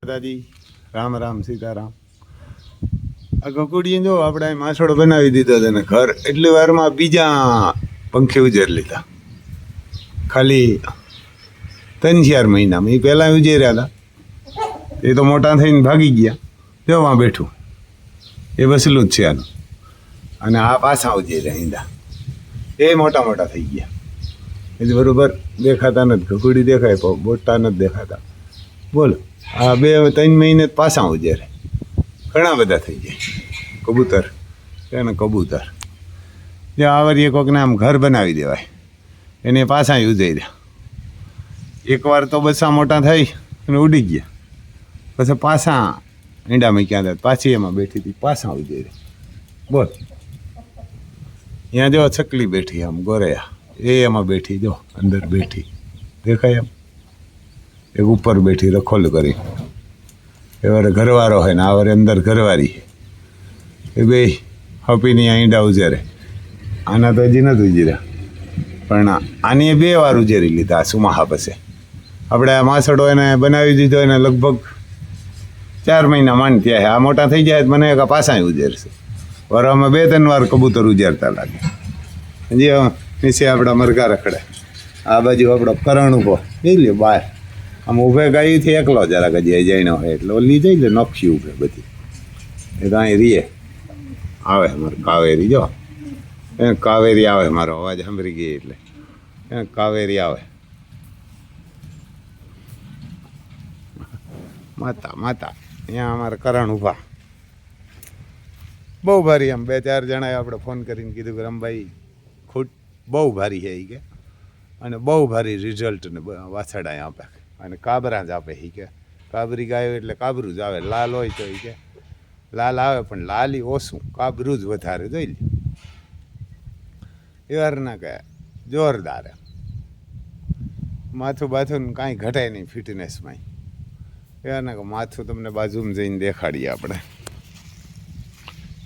દાદાજી રામ રામ સીતારામ. આ ગકુડીએ જો આપણે માછોડો બનાવી દીધો હતો ને ઘર એટલી વારમાં બીજા પંખી ઉજેર લીધા. ખાલી 3-4 મહિનામાં. એ પહેલાં ઉજેર્યા હતા, એ તો મોટા થઈને ભાગી ગયા. જો વાં બેઠું એ બસલું જ છે આનું. અને આ પાછા ઉજેર્યા ઈંડા, એ મોટા મોટા થઈ ગયા. એ બરાબર દેખાતા નથી. ગકુડી દેખાય પણ મોટા નથી દેખાતા. બોલો, આ 2-3 મહિને પાછા ઉજેરે. ઘણા બધા થઈ જાય. કબૂતર એને કબૂતર જે આવરીએ કોઈકને આમ ઘર બનાવી દેવાય એને પાછા ઉજાઈ રહ્યા. એકવાર તો બસા મોટા થઈ અને ઉડી ગયા, પછી પાછા ઈંડા મૂક્યા હતા, પાછી એમાં બેઠી હતી, પાછા ઉજાઈ રહ્યા. બોલ, ત્યાં જો છકલી બેઠી આમ ગોરૈયા, એ એમાં બેઠી, જો અંદર બેઠી દેખાય એમ. એક ઉપર બેઠી રખોલ કરી. એ વારે ઘરવાળો હોય ને આ વારે અંદર ઘરવાળી. એ બે હપીની ઈંડા ઉજેરે. આના તો હજી નથી ઉજર્યા, પણ આની 2 વાર ઉજેરી લીધા આ સુમાહા પછી. આપણે આ માછડો એને બનાવી દીધો એને લગભગ 4 મહિના માંડ થયા. આ મોટા થઈ જાય મને કે પાછા ઉજેરશે. વરામાં 2-3 વાર કબૂતર ઉજેરતા લાગે. હજી નીચે આપણા મરઘા રખડે. આ બાજુ આપણો કરણ ઉભો જઈ લે બહાર. આમ ઊભે ગાયથી એકલો જરાક હજી જઈને હોય એટલે ઓલી જઈ લે નખી ઊભે બધી. એ તો અહીં રીએ આવે મારે કાવેરી. જો એ કાવેરી આવે, મારો અવાજ સાંભળી ગઈ એટલે એ કાવેરી આવે. માતા માતા અહીંયા અમારે કરણ ઊભા. બહુ ભારી. આમ 2-4 જણાએ આપણે ફોન કરીને કીધું કે રમભાઈ ખૂટ બહુ ભારી છે એ કે, અને બહુ ભારી રિઝલ્ટ ને વાછડા આપે. અને કાબરા જ આપે. એ કે કાબરી ગાયો એટલે કાબરું જ આવે. લાલ હોય તો એ કે લાલ આવે, પણ લાલી ઓછું, કાબરું જ વધારે. જોઈ લે એ વાર ના કહે જોરદાર. માથું બાથું કાંઈ ઘટાય નહીં ફિટનેસમાં. એ ના કે માથું તમને બાજુમાં જઈને દેખાડીએ આપણે.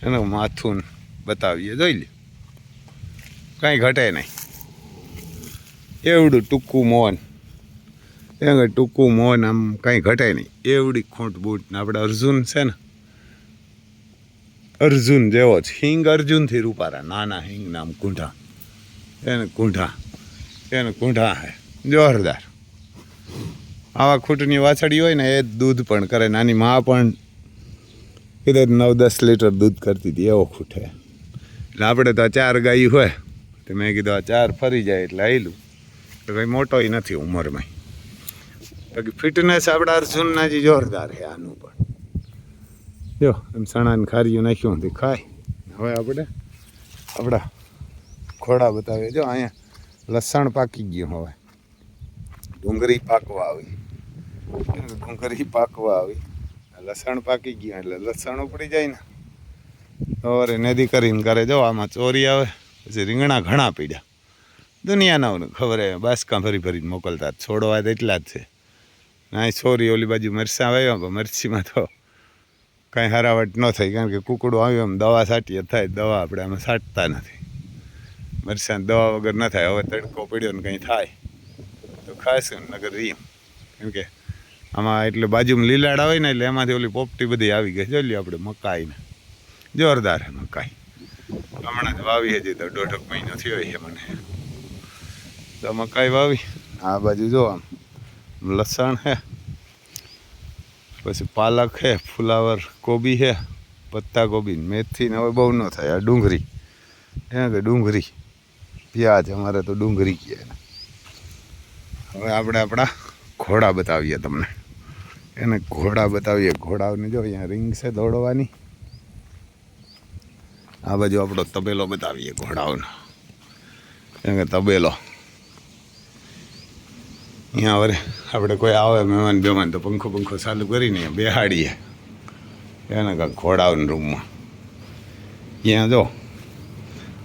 એનું માથું બતાવીએ. જોઈ લે કાંઈ ઘટે નહીં. એવડું ટૂંકું મોન, એ ટૂંકું મોન, આમ કાંઈ ઘટે નહીં. એવડી ખોટ બૂટ ને આપણે અર્જુન છે ને, અર્જુન જેવો જ. હિંગ અર્જુનથી રૂપારા. નાના હિંગ નામ કુંઢા. એને કુંઢા હે જોરદાર. આવા ખૂટની વાછડી હોય ને એ દૂધ પણ કરે. નાની મા પણ કીધું 9-10 લીટર દૂધ કરતી હતી. એવો ખૂટે. એટલે આપણે તો 4 ગાયું હોય તો મેં કીધું આ 4 ફરી જાય એટલે આવેલું. તો કંઈ મોટોય નથી ઉંમરમાં. બાકી ફિટનેસ આપણા અર્જુનના જે જોરદાર છે. આનું પણ જો એમ સણાને ખારીયું નાખ્યું તે ખાય. હવે આપણે આપણા ઘોડા બતાવીએ. જો અહીંયા લસણ પાકી ગયું. હવે ડુંગળી પાકવા આવી. લસણ પાકી ગયું એટલે લસણ ઉપડી જાય ને સવારે નદી કરીને કરે. જો આમાં ચોરી આવે, પછી રીંગણા ઘણા પીડ્યા. દુનિયાના ખબર હે બાસકા ભરીને મોકલતા. છોડવા તો એટલા જ છે. ના છોરી ઓલી બાજુ મરચાં વાવ્યા, પણ મરચીમાં તો કાંઈ હારાવટ ન થઈ, કારણ કે કુકડું આવ્યું એમ દવા છાંટીએ થાય. દવા આપણે આમાં છાંટતા નથી. મરચાં દવા વગર ન થાય. હવે તડકો પડ્યો ને કંઈ થાય તો ખાશું, નગર રીમ. કેમ કે આમાં એટલે બાજુમાં લીલાડા હોય ને એટલે એમાંથી ઓલી પોપટી બધી આવી ગઈ. જોઈ લ્યો આપણે મકાઈને જોરદાર છે મકાઈ. હમણાં જ વાવી હજી તો 1.5 મહિનો થયો છે મને. તો મકાઈ વાવી. આ બાજુ જો આમ લસણ છે, પછી પાલક છે, ફુલાવર કોબી છે, પત્તા કોબી, મેથી ને હવે બહુ ન થાય. આ ડુંગળી, એને કે ડુંગળી, પ્યાજ, અમારે તો ડુંગળી કહે. હવે આપણે આપણા ઘોડા બતાવીએ તમને. એને ઘોડા બતાવીએ. ઘોડાઓને જો અહીંયા રીંગ છે દોડવાની. આ બાજુ આપણો તબેલો બતાવીએ ઘોડાઓનો. કેમ કે તબેલો અહીંયા વરે આપણે કોઈ આવે મહેમાન તો પંખો ચાલુ કરીને બેહાડીએ. એને કાંઈક ઘોડાઓના રૂમમાં. ત્યાં જો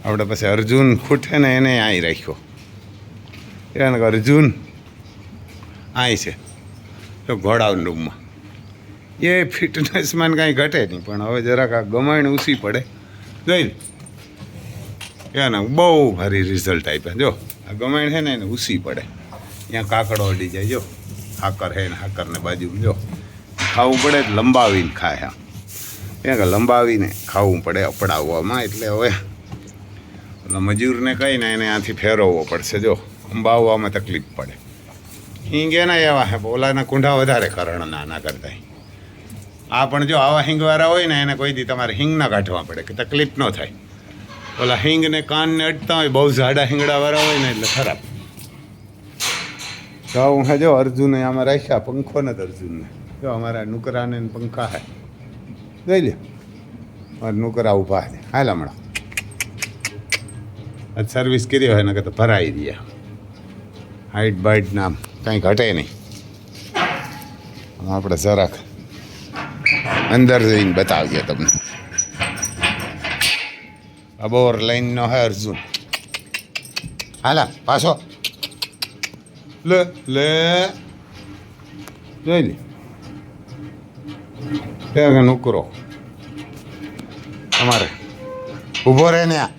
આપણે પછી અર્જુન ખૂટે ને એને અહીં રાખ્યો. એને અર્જુન અહીં છે તો ઘોડાઓના રૂમમાં. એ ફિટનેસમાં કાંઈ ઘટે નહીં, પણ હવે જરાક આ ગમાણ ઊંચી પડે. જોઈ એને બહુ ભારી રિઝલ્ટ આપ્યા. જો આ ગમાણ છે ને એને ઊંચી પડે. ત્યાં કાકડો અડી જાય. જો હાકર હે ને હાકરને બાજુમાં જો ખાવું પડે લંબાવીને ખાય. કે લંબાવીને ખાવું પડે અપડાવવામાં. એટલે હવે મજૂરને કહીને એને આથી ફેરવવો પડશે. જો અંબાવવામાં તકલીફ પડે. હિંગ એના એવા હે, ઓલાના કુંઢા વધારે કરણ નાના કરતા. આ પણ જો આવા હિંગવાળા હોય ને એને કોઈ દી તમારે હિંગ ના કાઢવા પડે કે તકલીફ ન થાય. ઓલા હિંગને કાનને અડતા હોય, બહુ જાડા હિંગડાવાળા હોય ને એટલે ખરાબ. તો હું જો અર્જુને આમાં રાખ્યા, પંખો નથી અર્જુનને. જો અમારા નુકરાને પંખા હે, જોઈ લે મારા નુકરા ઊભા છે. હાલ હમણાં આજ સર્વિસ કરી હોય ને કે તો ભરાઈ દે. હાઈટ બાઈટ નામ કાંઈ ઘટે નહીં. આપણે જરાક અંદર જઈને બતાવીએ તમને. અબોર લાઈનનો હે અર્જુન. હાલા પાછો લે લે જોઈ લે. ત્યાં નુકરો અમારે ઊભો રહે ને. આ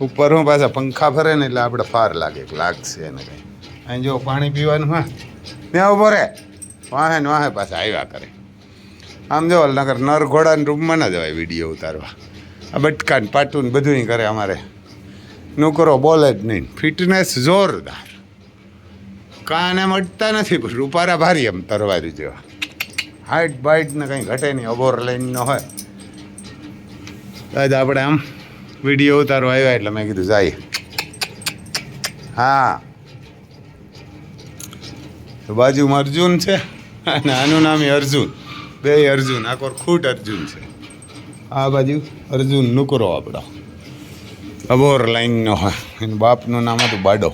ઉપર હું પાછા પંખા ફરે ને એટલે આપણે ફાર લાગશે એને કંઈ. અહીં જો પાણી પીવાનું હા ત્યાં ઊભો રહે. વાહે ને વાહે પાછા આવ્યા કરે. આમ જો નગર નર ઘોડાના રૂમમાં ના જવાય વિડીયો ઉતારવા. આ બટકાને પાટું ને બધું કરે અમારે. નુકરો બોલે જ નહીં. ફિટનેસ જોરદાર. કાને મટતા નથી. રૂપારા ભારી એમ તરવારી જેવા. હાઈટ બાઈટને કંઈ ઘટે નહીં. અબોર લાઈનનો હોય. આજ આપણે આમ વિડીયો ઉતારવા આવ્યા એટલે મેં કીધું જાય. હા તો બાજુમાં અર્જુન છે અને આનું નામ અર્જુન. બે અર્જુન. આખો ખૂટ અર્જુન છે. આ બાજુ અર્જુન નુકરો આપણો અબોર લાઈનનો હોય. એનું બાપનું નામ હતું બાડો.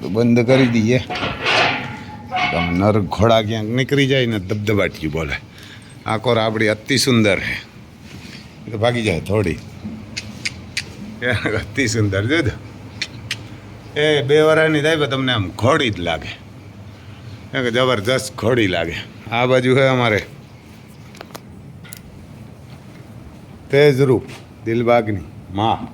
તો બંધ કરી દઈએ. નર ઘોડા ક્યાંક નીકળી જાય ને ધબધબાટી બોલે. આ કોર આપણી અતિ સુંદર છે. તો ભાગી જાય થોડી. અતિ સુંદર જોજો. એ 2 વર્ષની થાય તમને આમ ઘોડી જ લાગે. કે જબરજસ્ત ઘોડી લાગે. આ બાજુ છે અમારે તેજરૂપ દિલબાગની માં.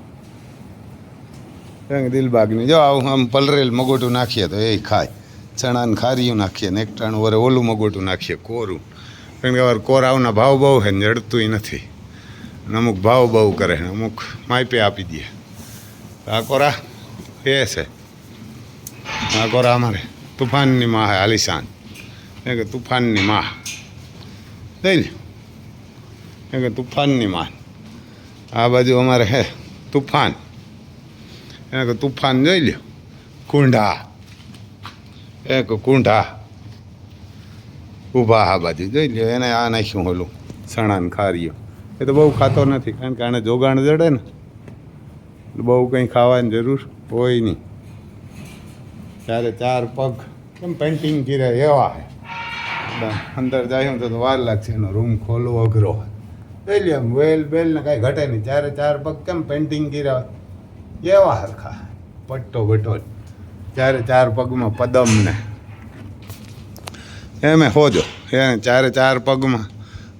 દિલબાગની જો આવું આમ પલરેલ મગોટું નાખીએ તો એ ખાય. ચણાને ખારીયું નાખીએ ને 1 ટાણું વરે ઓલું મગોટું નાખીએ કોરું. કારણ કે વાર કોરાવના ભાવ બહુ છે ને જડતું નથી. અને અમુક ભાવ બહુ કરે ને અમુક માપે આપી દે. આ કોરા એ છે. આ કોરા અમારે તુફાનની માં હે આલિશાન. કે તુફાનની માં જઈ લે. કે તુફાનની માં. આ બાજુ અમારે હે તુફાન. એને કે તુફાન જોઈ લ્યો. કુંઢા એક કુંઢા ઊભા. આ બાજુ જોઈ લ્યો. એને આ નાખ્યું ઓલું સણાને ખારીઓ. એ તો બહુ ખાતો નથી કારણ કે આને જોગાણ જડે ને બહુ કંઈ ખાવાની જરૂર હોય નહીં. ત્યારે 4 પગ કેમ પેન્ટિંગ કર્યા એવા હે. અંદર જાય તો વાર લાગશે. એનો રૂમ ખોલવો અઘરો હોય. જોઈ લે આમ વેલ બેલ ને કાંઈ ઘટે નહીં. 4 પગ કેમ પેન્ટિંગ કર્યા એવા હરખા. પટ્ટો બટો 4 પગમાં પદમ ને એમે હોજો. એને 4 પગમાં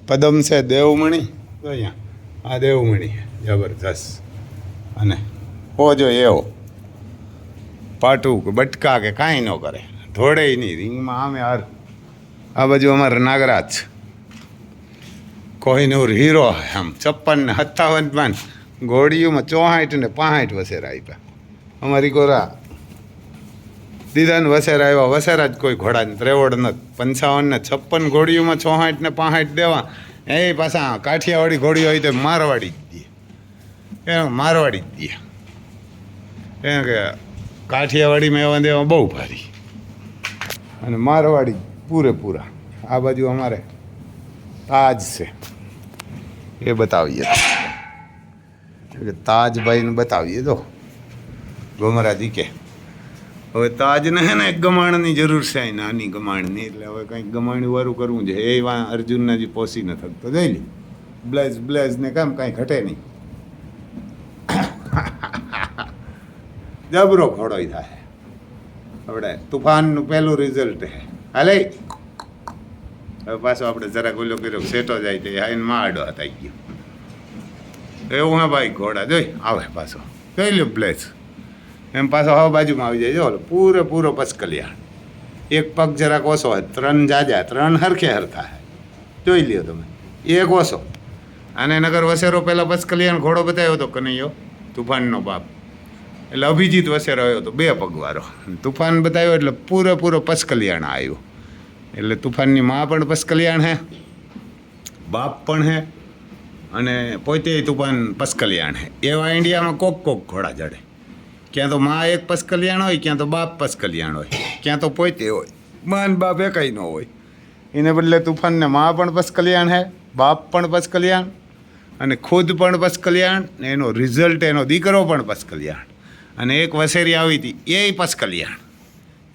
પદમ છે. દેવમણી તો અહીંયા આ દેવમણી જબરજસ્ત. અને હોજો એવો પાટું કે બટકા કે કાંઈ ન કરે. ધોડે નહીં રીંગમાં. આમે આ બાજુ અમારે નાગરાજ કોહિનૂર હીરો આમ 56 ને 57 ઘોડીઓમાં 64 ને 65 વસેરા આપ્યા. અમારી કોરા દીદાને વસેરા આવ્યા. વસેરા જ કોઈ ઘોડાને ત્રેવડ નથી. 55 ને 56 ઘોડીઓમાં 64 ને 65 દેવા. એ પાછા કાઠિયાવાડી ઘોડીઓ હોય તો મારવાડી જ દે. એ મારવાડી જ દે. એ કે કાઠિયાવાડીમાં એવા દેવા બહુ ભારી અને મારવાડી પૂરેપૂરા. આ બાજુ અમારે તાજ છે. એ બતાવીએ. તાજભાઈને બતાવીએ. તો ગમરાજી કે હવે તાજને હે ને એક ગમાણની જરૂર છે. નાની ગમાણની. એટલે હવે કંઈક ગમાણી વાળું કરવું છે. એ અર્જુનને હજી પોસી ન થકતો. જોઈ લે બ્લેઝ ને કામ કાંઈ ઘટે નહીં. જબરો ઘોડો થાય. આપણે તુફાનનું પહેલું રિઝલ્ટ છે. હાલે હવે પાછો આપણે જરાક ઓલો કર્યો સેટો જાય તો આઈને માં આડો થઈ ગયો. એવું હા ભાઈ ઘોડા જોઈ આવે પાછો. જોઈ લો પ્લેસ એમ પાછો હવા બાજુમાં આવી જાય. જો પૂરેપૂરો પસકલિયાણ. એક પગ જરાક ઓછો હોય, 3 જાજા, 3 હરખે હરખા હે. જોઈ લ્યો તમે, એક ઓછો. અને નગર વસેરો પહેલાં પસકલિયાણ ઘોડો બતાવ્યો હતો કનૈયો, તુફાનનો બાપ. એટલે અભિજીત વસેરો આવ્યો હતો 2 પગવાળો. તુફાન બતાવ્યો એટલે પૂરેપૂરો પસકલિયાણ આવ્યો. એટલે તુફાનની માં પણ પસકલિયાણ હે, બાપ પણ હે, અને પોતે તુફાન પસકલિયાણ હે. એવા ઇન્ડિયામાં કોક ઘોડા ચડે. ક્યાં તો માં એક પસકલિયાણ હોય, ક્યાં તો બાપ પસકલિયાણ હોય, ક્યાં તો પોતે હોય. માં બાપ એકાઈ ન હોય. એને બદલે તુફાનને માં પણ પસકલિયાણ હે, બાપ પણ પસકલિયાણ, અને ખુદ પણ પસકલિયાણ, ને એનો રિઝલ્ટ એનો દીકરો પણ પસકલિયાણ. અને એક વસેરી આવી હતી એ પસકલિયાણ,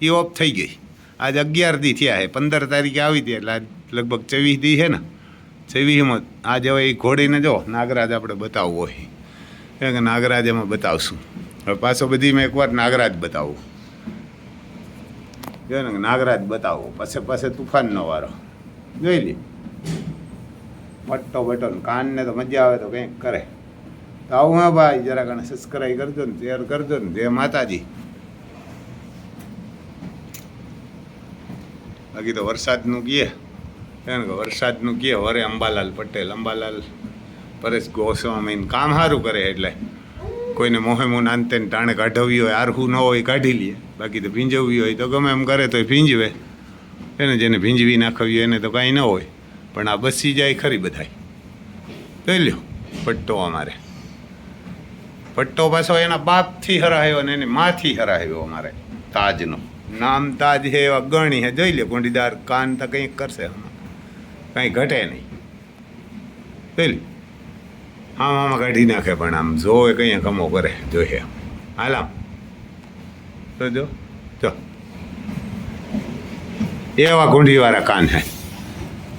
એ ઓફ થઈ ગઈ. આજ 11 દી થયા છે. 15 તારીખે આવી હતી એટલે આજ લગભગ 24 દી છે ને. 24માં આજે હવે એ ઘોડીને જો નાગરાજ આપણે બતાવવું હોય કે નાગરાજ એમાં બતાવશું. હવે પાછો બધી મેં એકવાર નાગરાજ બતાવું, જો ને નાગરાજ બતાવો, પછી તુફાનનો વારો. જોઈ લે પટ્ટો બટો કાનને તો મજા આવે તો કંઈક કરે. તો આવું હા ભાઈ, જરા ઘણા સબસ્ક્રાઈબ કરજો ને, શેર કરજો ને. જય માતાજી. બાકી તો વરસાદનું કીએ કે વરસાદનું કીએ વરે અંબાલાલ પટેલ, અંબાલાલ પરેશ ગોસ્વામીને કામ સારું કરે. એટલે કોઈને મોહે મું નાનતે ટાણે કાઢવી હોય, આરહું ન હોય કાઢી લઈએ. બાકી તો ભીંજવવી હોય તો ગમે એમ કરે તો ભીંજવે. એને જેને ભીંજવી નાખવી એને તો કાંઈ ન હોય. પણ આ બસી જાય ખરી બધાય. જોઈ લ્યો પટ્ટો અમારે. પટ્ટો પાછો એના બાપથી હરાયો અને એની માથી હરાયો અમારે. તાજનો નામ તાજ હે, એવા ગણી હે. જોઈ લે કુંડીદાર કાન તો કંઈક કરશે, કાંઈ ઘટે નહીં. જોઈ લે આમાં કાઢી નાખે, પણ આમ જોવે કંઈ કમો કરે. જોઈએ હાલ આમ તો જો એવા કુંડીવાળા કાન હે.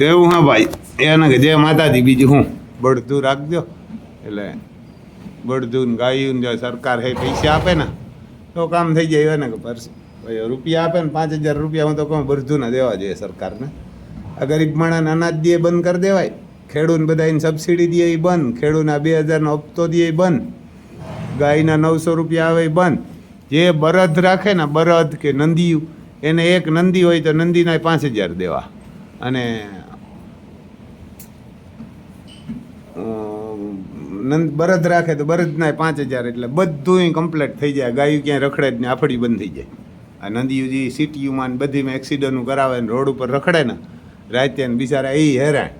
એવું હા ભાઈ, એને કે જય માતાજી. બીજું હું બળદું રાખજો. એટલે બળદું ગાયું જો સરકાર હે પૈસા આપે ને તો કામ થઈ જાય. ને કે રૂપિયા આપે ને 5,000 રૂપિયા, હું તો કહું બળદું દેવા જોઈએ સરકારને. આ ગરીબ માણસને અનાજ દે બંધ કરી દેવાય. ખેડૂતને બધાને સબસિડી દે એ બંધ. ખેડૂતના 2,000નો હપ્તો દે એ બંધ. ગાયના 900 રૂપિયા આવે એ બંધ. જે બળદ રાખે ને, બળદ કે નંદીયું, એને એક નંદી હોય તો નંદીના 5,000 દેવા. અને બળદ રાખે તો બળદના 5,000. એટલે બધું કમ્પ્લીટ થઈ જાય. ગાયું ક્યાંય રખડે જ ને, આફડી બંધ થઈ જાય. આ નંદીયું જે સિટીયુમાં બધીમાં એક્સિડન્ટનું કરાવે ને, રોડ ઉપર રખડે ને રાતે ને, બિચારા એ હેરાન,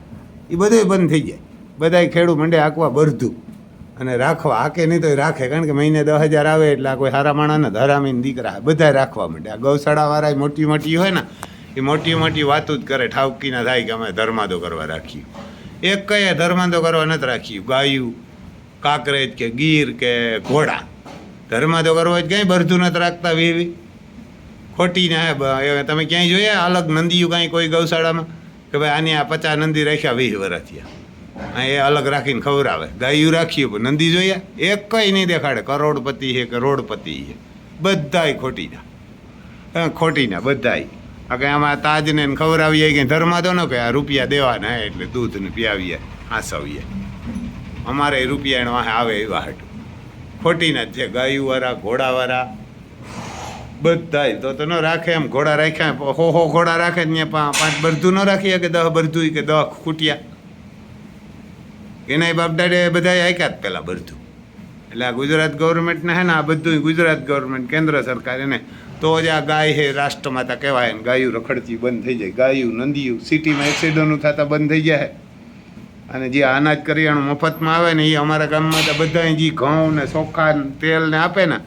એ બધું બંધ થઈ જાય. બધાય ખેડૂત મંડે આંકવા બરધું અને રાખવા. આકે નહીં તો રાખે, કારણ કે મહિને 10,000 આવે એટલે આ કોઈ હારા માણાને ધરામીને દીકરા બધા રાખવા માંડે. આ ગૌશાળાવાળા મોટી મોટી હોય ને, એ મોટી મોટી વાતો જ કરે. ઠાવકીના થાય કે અમે ધર્માદો કરવા રાખ્યું. એક કઈ ધર્માદો કરવા નથી રાખ્યું. ગાયું, કાંકરેજ કે ગીર કે ઘોડા ધર્માદો કરવા જ ક્યાંય બરધું નથી રાખતા. વીવી ખોટી ને તમે ક્યાંય જોયા અલગ નંદીયું કાંઈ કોઈ ગૌશાળામાં કે ભાઈ આની આ 50 નંદી રાખ્યા 20 વર્ષ થયા, એ અલગ રાખીને ખવડાવે. ગાયું રાખ્યું પણ નંદી જોયા એક કંઈ નહીં દેખાડે. કરોડપતિ છે કે રોડપતિ છે, બધાય ખોટીના બધાય. આ કંઈ આમાં તાજને ખવડાવીએ કે ધર્માદો ન કે આ રૂપિયા દેવાના એટલે દૂધને પીઆવીએ, હાંસવીએ. અમારે રૂપિયા એનો વાહે આવે એવા હાટું ખોટીના જ છે. ગાયુંવાળા, ઘોડાવાળા બધાય તો ન રાખે. એમ ઘોડા રાખ્યા હો ઘોડા રાખે ને 5 બરધું ન રાખીએ કે 10 બરધું કે 10 ખૂટિયા. એના બાપ દાડે બધા આક્યા જ પહેલાં બરધું. એટલે આ ગુજરાત ગવર્મેન્ટને હે ને, આ બધું ગુજરાત ગવર્મેન્ટ, કેન્દ્ર સરકાર એને તો જ આ ગાય હે રાષ્ટ્રમાતા કહેવાય. ને ગાયું રખડતી બંધ થઈ જાય. ગાયું, નંદીયું સિટીમાં એક્સિડન્ટનું થતા બંધ થઈ જાય. અને જે અનાજ કરિયાણું મફતમાં આવે ને, એ અમારા ગામમાં તો બધા જે ઘઉં ને ચોખા ને તેલ ને આપે ને,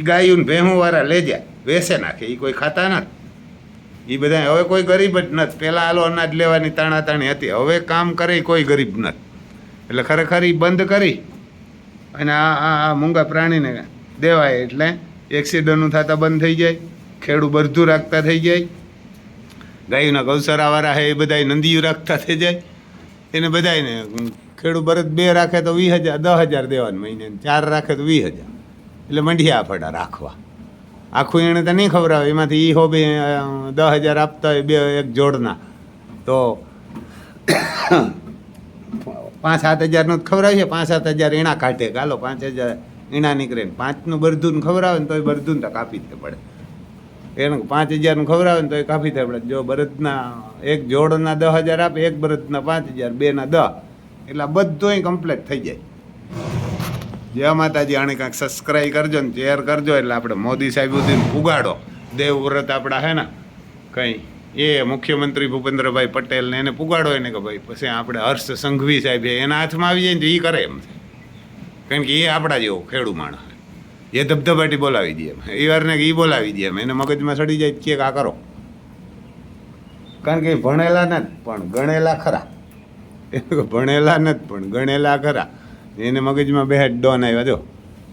એ ગાયું ને ભેહુંવાળા લઈ જાય, વેસે નાખે. એ કોઈ ખાતા નથી. એ બધા હવે કોઈ ગરીબ જ નથી. પહેલાં આલો અનાજ લેવાની તાણાતાણી હતી, હવે કામ કરે કોઈ ગરીબ નથી. એટલે ખરેખર એ બંધ કરી અને આ મૂંગા પ્રાણીને દેવાય એટલે એક્સિડન્ટનું થતા બંધ થઈ જાય. ખેડૂત બરધું રાખતા થઈ જાય. ગાયુંના ગૌશાળાવાળા છે એ બધા નંદીયું રાખતા થઈ જાય. એને બધાને ખેડૂત બળદ 2 રાખે તો 20,000 10,000 દેવાનું મહિને, 4 રાખે તો 20,000. એટલે મંડિયા ફટા રાખવા. આખું એણે તો નહીં ખવડાવે. એમાંથી એ હોબે 10,000 આપતા હોય એક જોડના, તો 5-7 હજારનું જ ખવડાવીએ. 5-7 હજાર એના કાઢે. ચાલો 5,000 ઈણા નીકળે ને 5નું બરધું ખવડાવે ને તોય બરધું તો કાપી જ પડે. એને 5,000નું ખવડાવે ને તોય કાપી થાય પડે. જો બળદના એક જોડના 10,000 આપે, એક બળદના 5,000, 2ના 10, એટલે બધુંય કમ્પ્લીટ થઈ જાય. જય માતાજી. આને કાંઈક સબસ્ક્રાઈબ કરજો ને શેર કરજો, એટલે આપણે મોદી સાહેબ સુધી પુગાડો. દેવવ્રત આપણા હે ને કંઈ એ મુખ્યમંત્રી ભૂપેન્દ્રભાઈ પટેલ ને એને પુગાડો એને કે ભાઈ પછી આપણે હર્ષ સંઘવી સાહેબ એના હાથમાં આવી જાય ને એ કરે એમ છે. કારણ કે એ આપણા જેવો ખેડૂ માણસ, એ ધબધબાટી બોલાવી દે એમ, એ વારને એ બોલાવી દે એમ, એને મગજમાં ચડી જાય કે આ કરો. કારણ કે એ ભણેલા નથી પણ ગણેલા ખરા, ભણેલા નથી પણ ગણેલા ખરા. એને મગજમાં બે ડોન આવ્યા, જો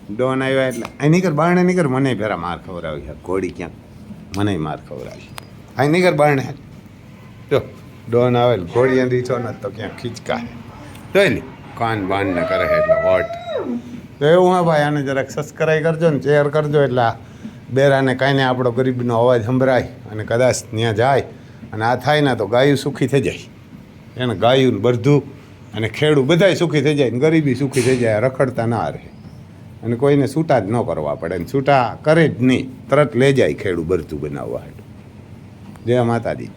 ડોન આવ્યા એટલે આ નીકળ બારણે નીકળ, મને ફેરા માર ખવડાવી ઘોડી ક્યાંક, મને માર ખવડાવી આ નીકળ બારણે. જો ડોન આવે ઘોડી અંધી છો ને તો ક્યાંક ખીચકા જોઈ લે, કાન બાન ને કરે એટલે વોટ. તો એવું હા ભાઈ, આને જરાક સબસ્ક્રાઈબ કરજો ને શેર કરજો, એટલે આ બેરાને કાંઈ ને આપણો ગરીબનો અવાજ સંભળાય અને કદાચ ત્યાં જાય અને આ થાય ને તો ગાયું સુખી થઈ જાય. એને ગાયું ને બધું અને ખેડૂત બધાય સુખી થઈ જાય ને ગરીબી સુખી થઈ જાય, રખડતા ના રહે અને કોઈને છૂટા જ ન કરવા પડે ને છૂટા કરે જ નહીં, તરત લઈ જાય ખેડૂત બધું બનાવવા. જય માતાજી.